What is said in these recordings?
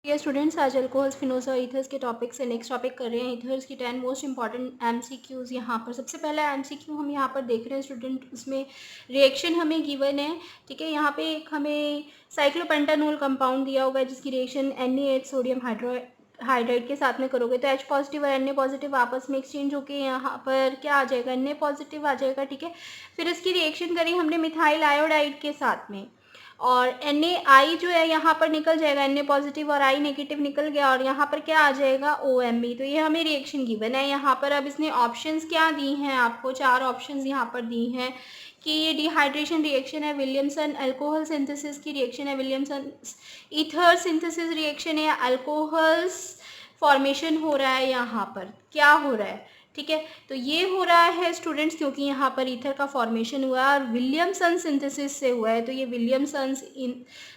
ये स्टूडेंट्स आज अल्कोहल्स फिनोस और ईथर्स के टॉपिक से नेक्स्ट टॉपिक कर रहे हैं। ईथर्स की 10 मोस्ट इंपॉर्टेंट एमसीक्यूज़ यहाँ पर सबसे पहला एमसीक्यू हम यहाँ पर देख रहे हैं स्टूडेंट, उसमें रिएक्शन हमें गिवन है। ठीक है, यहाँ पे एक हमें साइक्लोपेंटानोल कंपाउंड दिया हुआ है जिसकी रिएक्शन Na8 सोडियम हाइड्राइड के साथ में करोगे तो H पॉजिटिव और Na पॉजिटिव आपस में एक्सचेंज होकर यहाँ पर क्या आ जाएगा, Na पॉजिटिव आ जाएगा। ठीक है, फिर इसकी रिएक्शन करी हमने मिथाइल आयोडाइड के साथ में और NaI जो है यहाँ पर निकल जाएगा, Na पॉजिटिव और I नेगेटिव निकल गया और यहाँ पर क्या आ जाएगा, OMe। तो ये हमें रिएक्शन गिवन है यहाँ पर। अब इसने ऑप्शंस क्या दी हैं आपको, 4 ऑप्शंस यहाँ पर दी हैं कि ये डिहाइड्रेशन रिएक्शन है, विलियमसन अल्कोहल सिंथेसिस की रिएक्शन है, विलियमसन ईथर सिंथेसिस रिएक्शन है, अल्कोहल्स फॉर्मेशन हो रहा है, यहाँ पर क्या हो रहा है। ठीक है, तो ये हो रहा है स्टूडेंट्स क्योंकि यहाँ पर ईथर का फॉर्मेशन हुआ है और विलियमसन सिंथेसिस से हुआ है, तो ये विलियमसन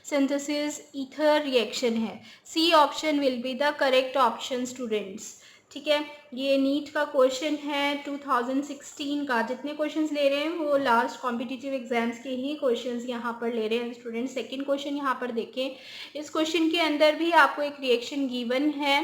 सिंथेसिस ईथर रिएक्शन है। C option will be the correct option students. ठीक है, ये नीट का क्वेश्चन है 2016 का। जितने क्वेश्चंस ले रहे हैं वो लास्ट कॉम्पिटिटिव एग्जाम्स के ही क्वेश्चंस यहाँ पर ले रहे हैं स्टूडेंट्स। सेकंड क्वेश्चन यहाँ पर देखें, इस क्वेश्चन के अंदर भी आपको एक रिएक्शन गिवन है।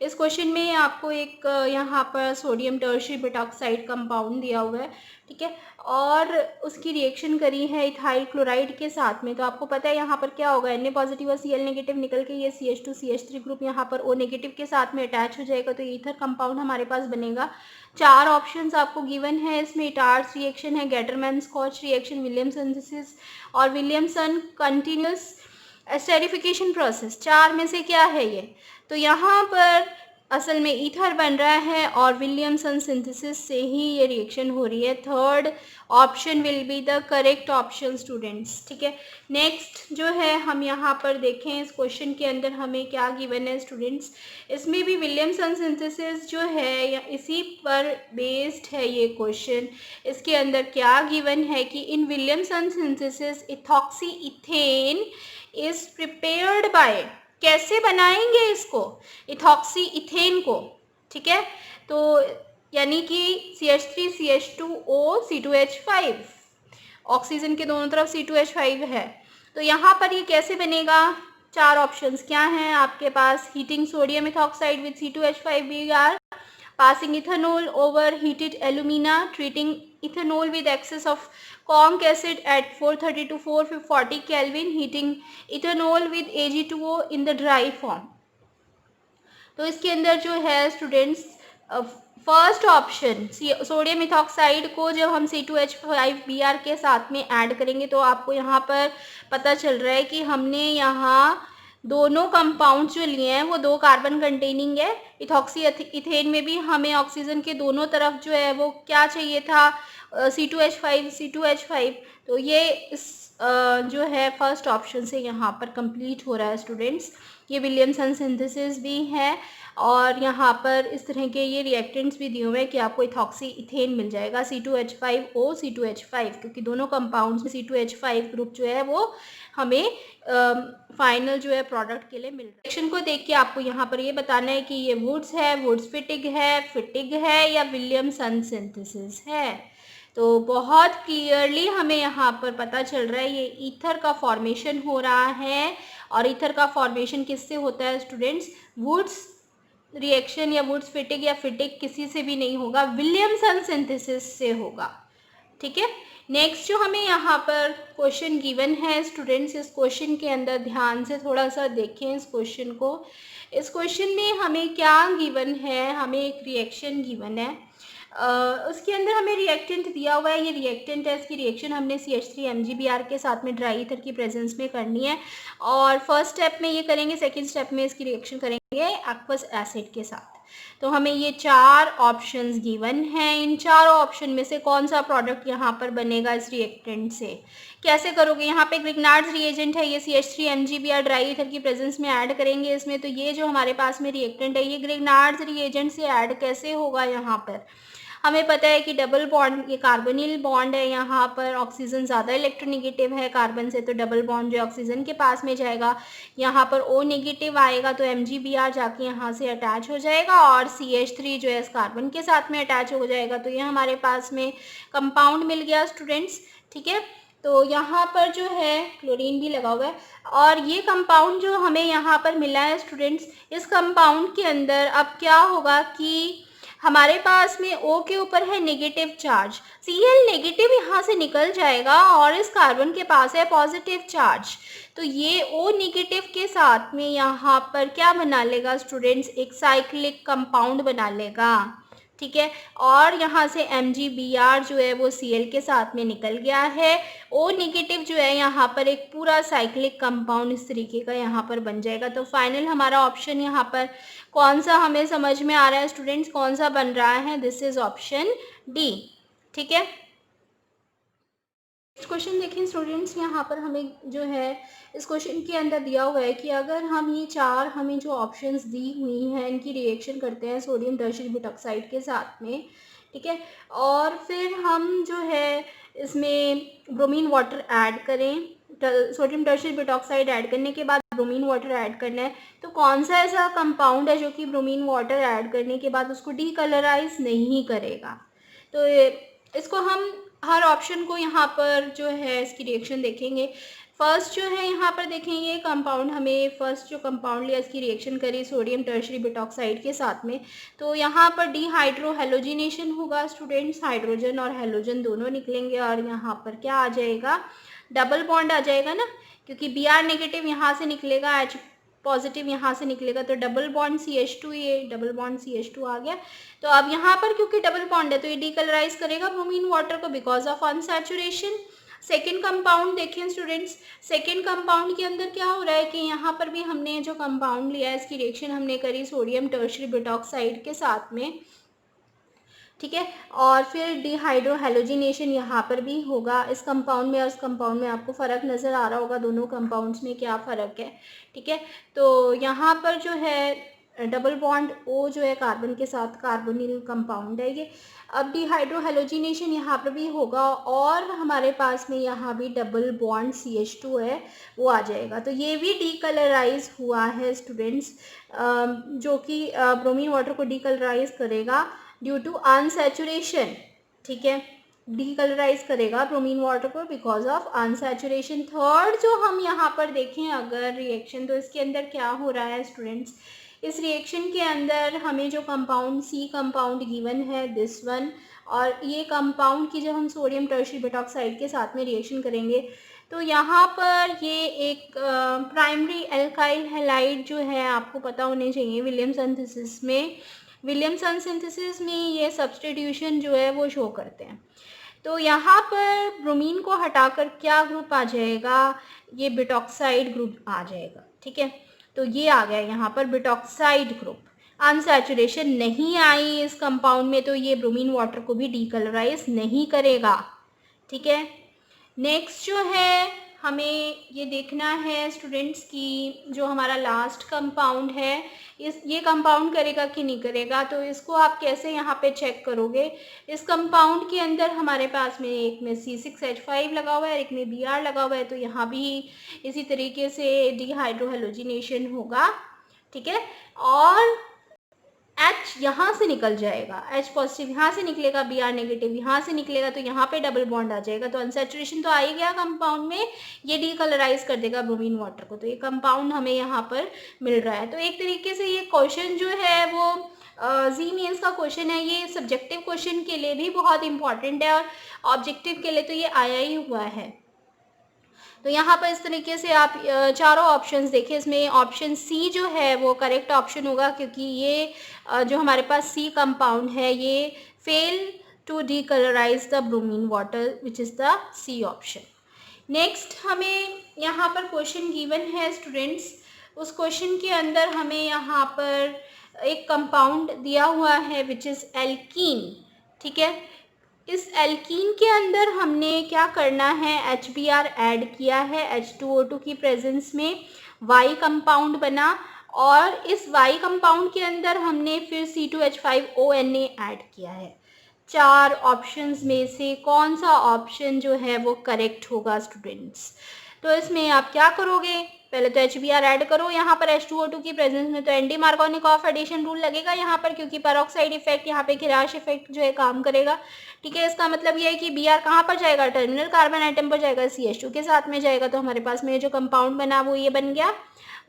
इस क्वेश्चन में आपको एक यहाँ पर सोडियम टर्शियरी पेरोक्साइड कंपाउंड दिया हुआ है। ठीक है, और उसकी रिएक्शन करी है इथाइल क्लोराइड के साथ में। तो आपको पता है यहाँ पर क्या होगा, Na पॉजिटिव और Cl नेगेटिव निकल के ये CH2CH3 ग्रुप यहाँ पर O नेगेटिव के साथ में अटैच हो जाएगा, तो ईथर कंपाउंड हमारे पास बनेगा। 4 ऑप्शंस आपको गिवन है इसमें, इटार्स रिएक्शन है, Gattermann Koch reaction, Williamson synthesis और विलियमसन कंटिन्यूस एस्टेरिफिकेशन प्रोसेस। 4 में से क्या है ये, तो यहाँ पर असल में ईथर बन रहा है और विलियमसन सिंथेसिस से ही ये रिएक्शन हो रही है। Third option will be the correct option students. ठीक है, नेक्स्ट जो है हम यहाँ पर देखें, इस क्वेश्चन के अंदर हमें क्या गिवन है स्टूडेंट्स, इसमें भी विलियमसन सिंथेसिस जो है या इसी पर बेस्ड है ये क्वेश्चन। इसके अंदर क्या गिवन है कि in Williamson synthesis ethoxy ethane is prepared by, कैसे बनाएंगे इसको, इथॉक्सी इथेन को। ठीक है, तो यानी कि CH3CH2O C2H5, ऑक्सीजन के दोनों तरफ C2H5 है, तो यहाँ पर ये कैसे बनेगा। 4 ऑप्शंस क्या हैं आपके पास, heating sodium ethoxide with C2H5Br, passing ethanol over heated alumina, treating ethanol with excess of conc acid at 430 to 440 Kelvin, heating ethanol with Ag2O in the dry form। तो इसके अंदर जो है students first option sodium ethoxide को जब हम C2H5Br के साथ में ऐड करेंगे तो आपको यहाँ पर पता चल रहा है कि हमने यहाँ दोनों कंपाउंड्स जो लिए हैं वो 2 कार्बन कंटेनिंग है। इथॉक्सी इथेन में भी हमें ऑक्सीजन के दोनों तरफ जो है वो क्या चाहिए था, C2H5। तो ये इस जो है फर्स्ट ऑप्शन से यहाँ पर कंप्लीट हो रहा है स्टूडेंट्स। ये विलियमसन सिंथेसिस भी है और यहाँ पर इस तरह के ये रिएक्टेंट्स भी दिए हुए हैं कि आपको इथॉक्सी इथेन मिल जाएगा C2H5O C2H5, क्योंकि दोनों कंपाउंड्स में C2H5 ग्रुप जो है वो हमें फाइनल जो है प्रोडक्ट के लिए मिल रहा है। रिएक्शन को देख के आपको यहाँ पर ये बताना है कि ये वुड्स है, वुड्स फिटिग है या विलियमसन सिंथेसिस है। तो बहुत क्लियरली हमें यहाँ पर पता चल रहा है ये ईथर का फॉर्मेशन हो रहा है और ईथर का फॉर्मेशन किससे होता है स्टूडेंट्स, वुड्स रिएक्शन या वुड्स फिटिग या फिटिग किसी से भी नहीं होगा, विलियमसन सिंथेसिस से होगा। ठीक है, नेक्स्ट जो हमें यहाँ पर क्वेश्चन गिवन है स्टूडेंट्स, इस क्वेश्चन के अंदर ध्यान से थोड़ा सा देखें इस क्वेश्चन को। इस क्वेश्चन में हमें क्या गिवन है, हमें एक रिएक्शन गिवन है, उसके अंदर हमें रिएक्टेंट दिया हुआ है। ये रिएक्टेंट है, इसकी रिएक्शन हमने CH3MgBr के साथ में ड्राई ईथर की प्रेजेंस में करनी है और फर्स्ट स्टेप में ये करेंगे, सेकंड स्टेप में इसकी रिएक्शन करेंगे एक्वस एसिड के साथ। तो हमें ये 4 ऑप्शंस गिवन हैं, इन 4 ऑप्शन में से कौन सा प्रोडक्ट यहाँ पर बनेगा इस रिएक्टेंट से, कैसे करोगे। यहाँ पे ग्रिग्नार्ड्स रिएजेंट है, ये CH3MgBr ड्राई ईथर की प्रेजेंस में ऐड करेंगे इसमें। तो ये जो हमारे पास में रिएक्टेंट है ये ग्रिग्नार्ड्स रिएजेंट से ऐड कैसे होगा, यहाँ पर हमें पता है कि डबल बॉन्ड, ये कार्बोनिल बॉन्ड है, यहाँ पर ऑक्सीजन ज़्यादा इलेक्ट्रोनेगेटिव है कार्बन से, तो डबल बॉन्ड जो ऑक्सीजन के पास में जाएगा, यहाँ पर O नेगेटिव आएगा तो MgBr जाके यहाँ से अटैच हो जाएगा और CH3 जो है इस कार्बन के साथ में अटैच हो जाएगा। तो ये हमारे पास में कंपाउंड मिल गया स्टूडेंट्स। ठीक है, तो यहाँ पर जो है क्लोरीन भी लगा हुआ है, और ये कंपाउंड जो हमें यहाँ पर मिला है स्टूडेंट्स, इस कंपाउंड के अंदर अब क्या होगा कि हमारे पास में O के ऊपर है नेगेटिव चार्ज, Cl नेगेटिव यहाँ से निकल जाएगा और इस कार्बन के पास है पॉजिटिव चार्ज, तो ये O नेगेटिव के साथ में यहाँ पर क्या बना लेगा स्टूडेंट्स, एक साइक्लिक कंपाउंड बना लेगा, ठीक है। और यहाँ से MgBr जो है वो Cl के साथ में निकल गया है, O नेगेटिव जो है यहाँ पर एक पूरा साइक्लिक कंपाउंड इस तरीके का यहाँ पर बन जाएगा। तो फाइनल हमारा ऑप्शन यहाँ पर कौन सा हमें समझ में आ रहा है स्टूडेंट्स, कौन सा बन रहा है, दिस इज ऑप्शन डी, ठीक है। नेक्स्ट क्वेश्चन देखें स्टूडेंट्स, यहाँ पर हमें जो है इस क्वेश्चन के अंदर दिया हुआ है कि अगर हम ये चार हमें जो ऑप्शंस दी हुई हैं इनकी रिएक्शन करते हैं सोडियम टर्शियरी बुटॉक्साइड के साथ में, ठीक है, और फिर हम जो है इसमें ब्रोमीन वाटर ऐड करें, सोडियम टर्शियरी बुटॉक्साइड ऐड करने के बाद ब्रोमीन वाटर ऐड करना है, तो कौन सा ऐसा कंपाउंड है जो कि ब्रोमीन वाटर ऐड करने के बाद उसको डीकलराइज नहीं करेगा। तो इसको हम हर ऑप्शन को यहाँ पर जो है इसकी रिएक्शन देखेंगे। फर्स्ट जो है यहाँ पर देखेंगे कंपाउंड, हमें फर्स्ट जो कंपाउंड लिया इसकी रिएक्शन करी सोडियम टर्शियरी बुटॉक्साइड के साथ में, तो यहाँ पर डिहाइड्रो हेलोजिनेशन होगा स्टूडेंट्स, हाइड्रोजन और हेलोजन दोनों निकलेंगे और यहाँ पर क्या आ जाएगा, डबल बॉन्ड आ जाएगा ना, क्योंकि Br नेगेटिव यहाँ से निकलेगा, H पॉजिटिव यहाँ से निकलेगा, तो डबल बॉन्ड CH2, ये डबल बॉन्ड CH2 आ गया। तो अब यहाँ पर क्योंकि डबल बॉन्ड है तो ये डीकलराइज करेगा ब्रोमीन वाटर को because of unsaturation. Second compound देखें स्टूडेंट्स, सेकेंड कंपाउंड के अंदर क्या हो रहा है कि यहाँ पर भी हमने जो कंपाउंड लिया है इसकी रिएक्शन हमने करी सोडियम टर्शियरी बुटॉक्साइड के साथ में, ठीक है, और फिर डिहाइड्रो हेलोजिनेशन यहाँ पर भी होगा इस कंपाउंड में और इस कंपाउंड में, आपको फ़र्क नज़र आ रहा होगा दोनों कंपाउंड्स में क्या फ़र्क है, ठीक है। तो यहाँ पर जो है डबल बॉन्ड O जो है कार्बन के साथ कार्बोनिल कंपाउंड है ये, अब डिहाइड्रो हेलोजिनेशन यहाँ पर भी होगा और हमारे पास में यहाँ भी डबल बॉन्ड CH2 है वो आ जाएगा, तो ये भी डीकलराइज हुआ है स्टूडेंट्स, जो कि ब्रोमीन वाटर को डीकलराइज करेगा ड्यू टू अनसैचुरेशन, ठीक है, डीकलराइज करेगा ब्रोमीन वाटर को बिकॉज ऑफ अनसैचुरेशन। थर्ड जो हम यहाँ पर देखें अगर रिएक्शन, तो इसके अंदर क्या हो रहा है स्टूडेंट्स, इस रिएक्शन के अंदर हमें जो कंपाउंड C कंपाउंड गिवन है दिस वन, और ये कंपाउंड की जब हम सोडियम टर्शियरी बुटॉक्साइड के साथ में रिएक्शन करेंगे तो यहाँ पर ये एक प्राइमरी एल्काइल हैलाइड जो है आपको पता होने चाहिए विलियमसन सिंथेसिस में ये सब्स्टिट्यूशन जो है वो शो करते हैं। तो यहाँ पर ब्रोमीन को हटाकर क्या ग्रुप आ जाएगा, ये बुटॉक्साइड ग्रुप आ जाएगा, ठीक है। तो ये आ गया यहाँ पर बुटॉक्साइड ग्रुप, अनसैचुरेशन नहीं आई इस कंपाउंड में तो ये ब्रोमीन वाटर को भी डीकलराइज नहीं करेगा, ठीक है। नेक्स्ट जो है हमें ये देखना है स्टूडेंट्स की जो हमारा लास्ट कंपाउंड है ये कंपाउंड करेगा कि नहीं करेगा, तो इसको आप कैसे यहाँ पे चेक करोगे। इस कंपाउंड के अंदर हमारे पास में एक में C6H5 लगा हुआ है, एक में Br लगा हुआ है, तो यहाँ भी इसी तरीके से डिहाइड्रो हेलोजिनेशन होगा, ठीक है, और H यहाँ से निकल जाएगा, H पॉजिटिव यहाँ से निकलेगा, Br नेगेटिव यहाँ से निकलेगा, तो यहाँ पे डबल बॉन्ड आ जाएगा, तो अनसैचुरेशन तो आ ही गया कंपाउंड में, ये डीकलराइज कर देगा ब्रोमीन वाटर को, तो ये कंपाउंड हमें यहाँ पर मिल रहा है। तो एक तरीके से ये क्वेश्चन जो है वो जी मेंस का क्वेश्चन है, ये सब्जेक्टिव क्वेश्चन के लिए भी बहुत इंपॉर्टेंट है और ऑब्जेक्टिव के लिए तो ये आया ही हुआ है। तो यहाँ पर इस तरीके से आप चारों ऑप्शंस देखें, इसमें ऑप्शन C जो है वो करेक्ट ऑप्शन होगा क्योंकि ये जो हमारे पास C कंपाउंड है ये fail to decolourise the bromine water which is the C option. Next हमें यहाँ पर क्वेश्चन गिवन है स्टूडेंट्स, उस क्वेश्चन के अंदर हमें यहाँ पर एक कंपाउंड दिया हुआ है विच इज़ एल्कीन, ठीक है। इस एल्कीन के अंदर हमने क्या करना है, HBr ऐड किया है, H2O2 की प्रेजेंस में Y कंपाउंड बना और इस Y कंपाउंड के अंदर हमने फिर C2H5ONa ऐड किया है। चार ऑप्शंस में से कौन सा ऑप्शन जो है वो करेक्ट होगा स्टूडेंट्स। तो इसमें आप क्या करोगे, पहले तो HBr ऐड करो यहाँ पर H2O2 की प्रेजेंस में, तो एंटी मार्कोनिकॉफ एडिशन रूल लगेगा यहाँ पर, क्योंकि पेरोक्साइड इफेक्ट यहाँ पे खिराश इफेक्ट जो है काम करेगा। ठीक है, इसका मतलब ये है कि Br कहाँ पर जाएगा, टर्मिनल कार्बन आइटम पर जाएगा, CH2 के साथ में जाएगा। तो हमारे पास में जो कंपाउंड बना वो ये बन गया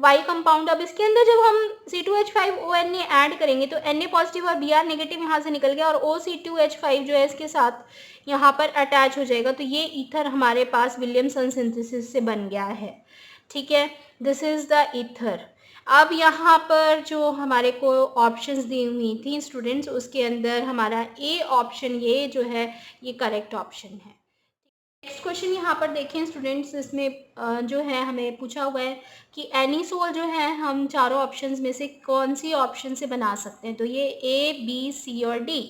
Y कंपाउंड। अब इसके अंदर जब हम C2H5ONA ऐड करेंगे तो Na पॉजिटिव और Br नेगेटिव यहाँ से निकल गया, और OC2H5 जो है इसके साथ यहाँ पर अटैच हो जाएगा। तो ये ईथर हमारे पास विलियमसन सिंथेसिस से बन गया है। ठीक है, दिस इज द ईथर। अब यहाँ पर जो हमारे को ऑप्शंस दी हुई थी स्टूडेंट्स, उसके अंदर हमारा ए ऑप्शन ये जो है ये करेक्ट ऑप्शन है। नेक्स्ट क्वेश्चन यहाँ पर देखें स्टूडेंट्स, इसमें जो है हमें पूछा हुआ है कि एनीसोल जो है हम चारों ऑप्शंस में से कौन सी ऑप्शन से बना सकते हैं। तो ये A, B, C और D।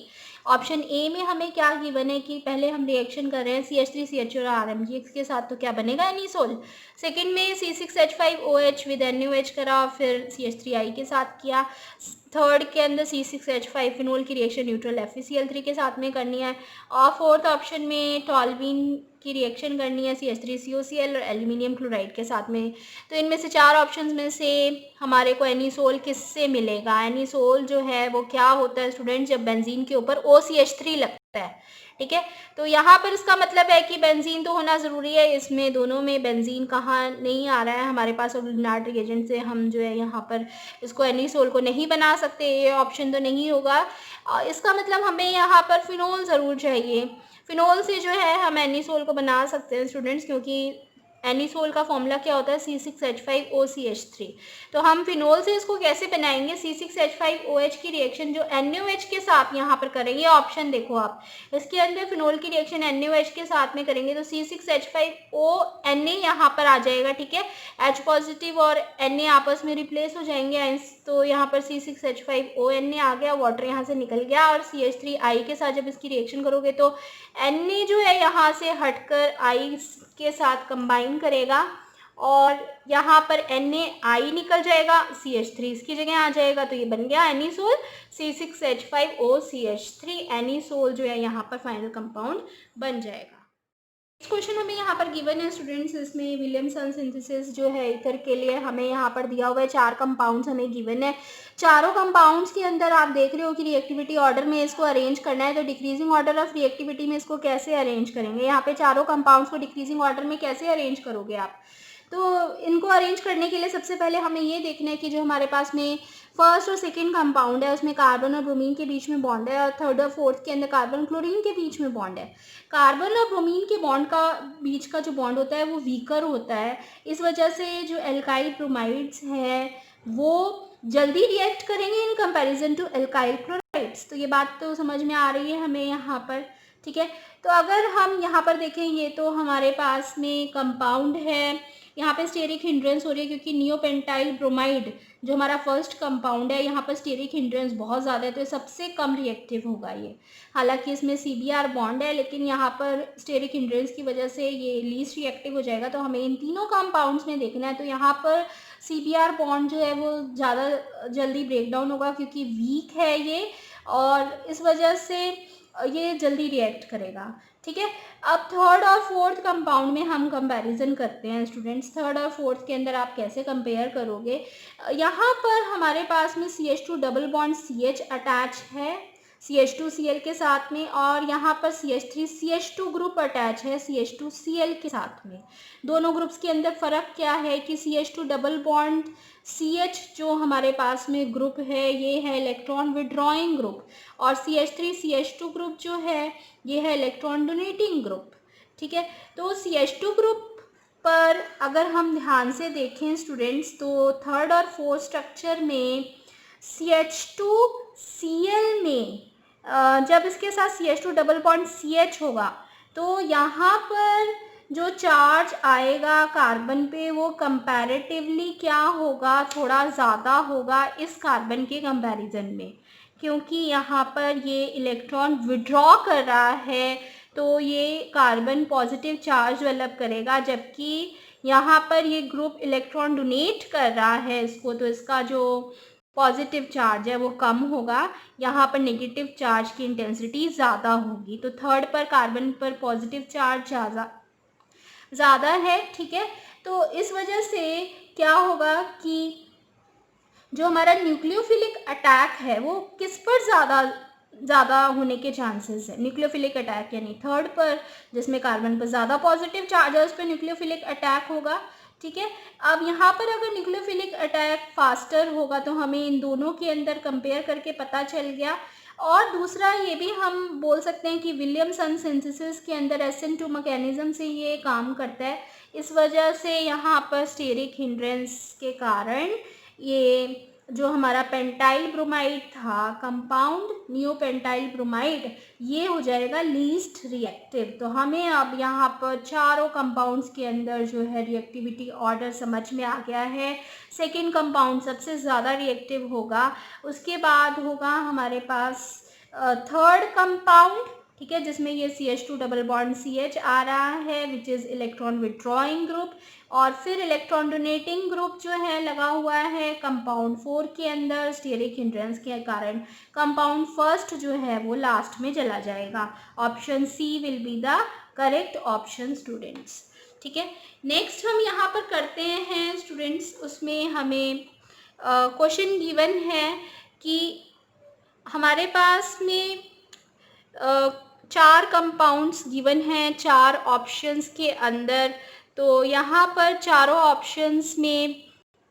ऑप्शन ए में हमें क्या गिवन है कि पहले हम रिएक्शन कर रहे हैं CH3CH और RMgx के साथ, तो क्या बनेगा एनीसोल। सेकंड में C6H5OH विद NaOH करा और फिर CH3I के साथ किया। थर्ड के अंदर C6H5 फिनोल की रिएक्शन न्यूट्रल FeCl3 के साथ में करनी है। और फोर्थ ऑप्शन में टॉल्वीन की रिएक्शन करनी है CH3COCl और एल्यूमिनियम क्लोराइड के साथ में। तो इनमें से चार ऑप्शंस में से हमारे को एनीसोल किससे मिलेगा। एनीसोल जो है वो क्या होता है स्टूडेंट, जब बेंजीन के ऊपर OCH3 लगता है। ठीक है, तो यहाँ पर इसका मतलब है कि बेंजीन तो होना ज़रूरी है। इसमें दोनों में बेंजीन कहाँ नहीं आ रहा है हमारे पास, और लिग्नार्ड रिएजेंट से हम जो है यहाँ पर इसको एनीसोल को नहीं बना सकते, ये ऑप्शन तो नहीं होगा। इसका मतलब हमें यहाँ पर फिनोल ज़रूर चाहिए। फिनोल से जो है हम एनीसोल को बना सकते हैं स्टूडेंट्स, क्योंकि एनीसोल का फॉर्मूला क्या होता है C6H5OCH3। तो हम फिनोल से इसको कैसे बनाएंगे, C6H5OH की रिएक्शन जो NaOH के साथ यहाँ पर करेंगे। ऑप्शन देखो आप, इसके अंदर फिनोल की रिएक्शन NaOH के साथ में करेंगे तो C6H5ONa यहाँ पर आ जाएगा। ठीक है, H पॉजिटिव और Na आपस में रिप्लेस हो जाएंगे, तो यहाँ पर C6H5ONa आ गया, वाटर यहाँ से निकल गया, और CH3I के साथ जब इसकी रिएक्शन करोगे तो Na जो है यहाँ से हटकर I के साथ कंबाइन करेगा, और यहाँ पर NaI निकल जाएगा, CH3 इसकी जगह आ जाएगा, तो ये बन गया एनीसोल C6H5OCH3। एनीसोल जो है यहाँ पर फाइनल कंपाउंड बन जाएगा। इस क्वेश्चन हमें यहाँ पर गिवन है स्टूडेंट्स, इसमें विलियमसन सिंथेसिस जो है ईथर के लिए हमें यहाँ पर दिया हुआ है। चार कंपाउंड्स हमें गिवन है। चारों कंपाउंड्स के अंदर आप देख रहे हो कि रिएक्टिविटी ऑर्डर में इसको अरेंज करना है, तो डिक्रीजिंग ऑर्डर ऑफ रिएक्टिविटी में इसको कैसे अरेंज करेंगे। यहाँ पे चारों कंपाउंड्स को डिक्रीजिंग ऑर्डर में कैसे अरेंज करोगे आप, तो इनको अरेंज करने के लिए सबसे पहले हमें ये देखना है कि जो हमारे पास में फर्स्ट और सेकंड कंपाउंड है उसमें कार्बन और ब्रोमीन के बीच में बॉन्ड है, और थर्ड और फोर्थ के अंदर कार्बन क्लोरीन के बीच में बॉन्ड है। कार्बन और ब्रोमीन के बॉन्ड का बीच का जो बॉन्ड होता है वो वीकर होता है। इस वजह से जो एल्काइल ब्रोमाइड्स हैं वो जल्दी रिएक्ट करेंगे in comparison to alkyl chlorides. तो ये बात तो समझ में आ रही है हमें यहाँ पर। ठीक है, तो अगर हम यहाँ पर देखें, ये तो हमारे पास में कंपाउंड है, यहाँ पे स्टेरिक हिंड्रेंस हो रही है क्योंकि नियोपेंटाइल ब्रोमाइड जो हमारा फर्स्ट कंपाउंड है यहाँ पर स्टेरिक हिंड्रेंस बहुत ज़्यादा है, तो सबसे कम रिएक्टिव होगा ये। हालांकि इसमें CBr बॉन्ड है, लेकिन यहाँ पर स्टेरिक हिंड्रेंस की वजह से ये लीस्ट रिएक्टिव हो जाएगा। तो हमें इन तीनों कंपाउंड्स में देखना है, तो यहाँ पर CBr बॉन्ड जो है वो ज़्यादा जल्दी ब्रेक डाउन होगा क्योंकि वीक है ये, और इस वजह से ये जल्दी रिएक्ट करेगा। ठीक है, अब थर्ड और फोर्थ कंपाउंड में हम कंपैरिजन करते हैं स्टूडेंट्स। थर्ड और फोर्थ के अंदर आप कैसे कंपेयर करोगे, यहाँ पर हमारे पास में CH2 double bond CH attach है CH2Cl के साथ में, और यहाँ पर CH3CH2 ग्रुप अटैच है CH2Cl के साथ में। दोनों ग्रुप्स के अंदर फ़र्क क्या है कि CH2 डबल बॉन्ड CH जो हमारे पास में ग्रुप है ये है इलेक्ट्रॉन विड्रॉइंग ग्रुप, और CH3CH2 ग्रुप जो है ये है इलेक्ट्रॉन डोनेटिंग ग्रुप। ठीक है, तो CH2 ग्रुप पर अगर हम ध्यान से देखें स्टूडेंट्स, तो थर्ड और फोर्थ स्ट्रक्चर में CH2Cl में जब इसके साथ CH2 डबल बॉन्ड CH होगा तो यहाँ पर जो चार्ज आएगा कार्बन पे वो कंपैरेटिवली क्या होगा, थोड़ा ज़्यादा होगा इस कार्बन के कंपैरिजन में, क्योंकि यहाँ पर ये इलेक्ट्रॉन विड्रॉ कर रहा है तो ये कार्बन पॉजिटिव चार्ज डेवलप करेगा, जबकि यहाँ पर ये ग्रुप इलेक्ट्रॉन डोनेट कर रहा है इसको, तो इसका जो पॉजिटिव चार्ज है वो कम होगा, यहाँ पर नेगेटिव चार्ज की इंटेंसिटी ज़्यादा होगी। तो थर्ड पर कार्बन पर पॉजिटिव चार्ज ज़्यादा है, ठीक है। तो इस वजह से क्या होगा कि जो हमारा न्यूक्लियोफिलिक अटैक है वो किस पर ज़्यादा होने के चांसेस है, न्यूक्लियोफिलिक अटैक यानी थर्ड पर, जिसमें कार्बन पर ज़्यादा पॉजिटिव चार्जेस पे न्यूक्लियोफिलिक अटैक होगा, ठीक है। अब यहाँ पर अगर न्यूक्लियोफिलिक अटैक फास्टर होगा तो हमें इन दोनों के अंदर कंपेयर करके पता चल गया। और दूसरा ये भी हम बोल सकते हैं कि विलियमसन सिंथेसिस के अंदर SN2 मैकेनिज्म से ये काम करता है। इस वजह से यहाँ पर स्टेरिक हिंड्रेंस के कारण ये जो हमारा पेंटाइल ब्रोमाइड था, कंपाउंड नियोपेंटाइल ब्रोमाइड, ये हो जाएगा लीस्ट रिएक्टिव। तो हमें अब यहाँ पर चारों कंपाउंड्स के अंदर जो है रिएक्टिविटी ऑर्डर समझ में आ गया है। सेकेंड कंपाउंड सबसे ज़्यादा रिएक्टिव होगा, उसके बाद होगा हमारे पास थर्ड कंपाउंड, ठीक है, जिसमें ये CH2 डबल बॉन्ड CH आ रहा है which is electron withdrawing group, और फिर इलेक्ट्रॉन डोनेटिंग ग्रुप जो है लगा हुआ है कंपाउंड 4 के अंदर स्टेरिक हिंड्रेंस के कारण। कंपाउंड फर्स्ट जो है वो लास्ट में चला जाएगा। Option C will be the correct option students, ठीक है। नेक्स्ट हम यहाँ पर करते हैं स्टूडेंट्स, उसमें हमें क्वेश्चन गिवन है कि हमारे पास में 4 कंपाउंड्स गिवन हैं 4 ऑप्शंस के अंदर। तो यहाँ पर चारों ऑप्शंस में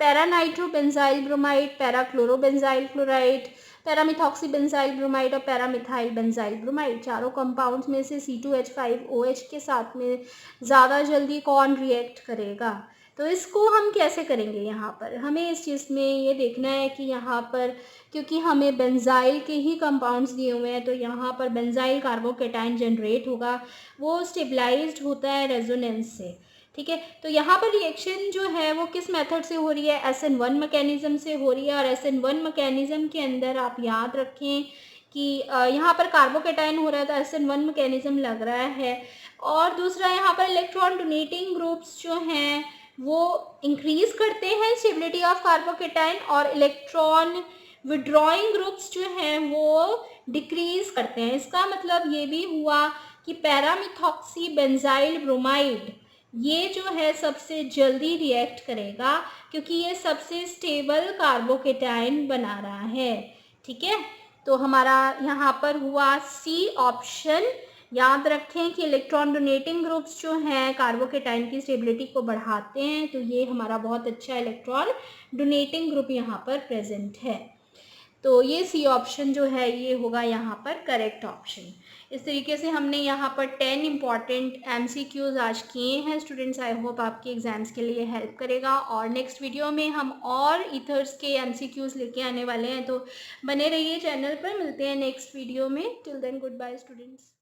पैरानाइट्रोबेंजाइल ब्रोमाइड, पैराक्लोरोबेंजाइल क्लोराइड, पैरामिथॉक्सीबेंजाइल ब्रोमाइड और पैरामिथाइल बेंजाइल ब्रोमाइड, चारों कंपाउंड्स में से C2H5OH के साथ में ज़्यादा जल्दी कौन रिएक्ट करेगा। तो इसको हम कैसे करेंगे, यहाँ पर हमें इस चीज़ में ये देखना है कि यहाँ पर क्योंकि हमें बेंजाइल के ही कंपाउंड्स दिए हुए हैं, तो यहाँ पर बेंजाइल कार्बोकेटाइन जनरेट होगा, वो स्टेबलाइज्ड होता है रेजोनेंस से, ठीक है। तो यहाँ पर रिएक्शन जो है वो किस मेथड से हो रही है, SN1 मैकेनिज्म से हो रही है। और SN1 मैकेनिज्म के अंदर आप याद रखें कि यहाँ पर कार्बोकेटाइन हो रहा है तो SN1 मैकेनिज्म लग रहा है। और दूसरा यहाँ पर इलेक्ट्रॉन डोनेटिंग ग्रुप्स जो हैं वो इंक्रीज करते हैं स्टेबिलिटी ऑफ कार्बोकेटाइन, और इलेक्ट्रॉन विड्रॉइंग ग्रुप्स जो हैं वो डिक्रीज करते हैं। इसका मतलब ये भी हुआ कि पैरामिथॉक्सी बेंजाइल ब्रोमाइड ये जो है सबसे जल्दी रिएक्ट करेगा क्योंकि ये सबसे स्टेबल कार्बोकेटाइन बना रहा है, ठीक है। तो हमारा यहाँ पर हुआ सी ऑप्शन। याद रखें कि इलेक्ट्रॉन डोनेटिंग ग्रुप्स जो हैं कार्बोकेटाइन की स्टेबिलिटी को बढ़ाते हैं, तो ये हमारा बहुत अच्छा इलेक्ट्रॉन डोनेटिंग ग्रुप यहाँ पर प्रेजेंट है। तो ये सी ऑप्शन जो है ये होगा यहाँ पर करेक्ट ऑप्शन। इस तरीके से हमने यहाँ पर 10 इम्पॉर्टेंट MCQs आज किए हैं स्टूडेंट्स। आई होप आपके एग्जाम्स के लिए हेल्प करेगा, और नेक्स्ट वीडियो में हम और ईथर्स के MCQs लेके आने वाले हैं। तो बने रहिए चैनल पर, मिलते हैं नेक्स्ट वीडियो में। Till then good bye students.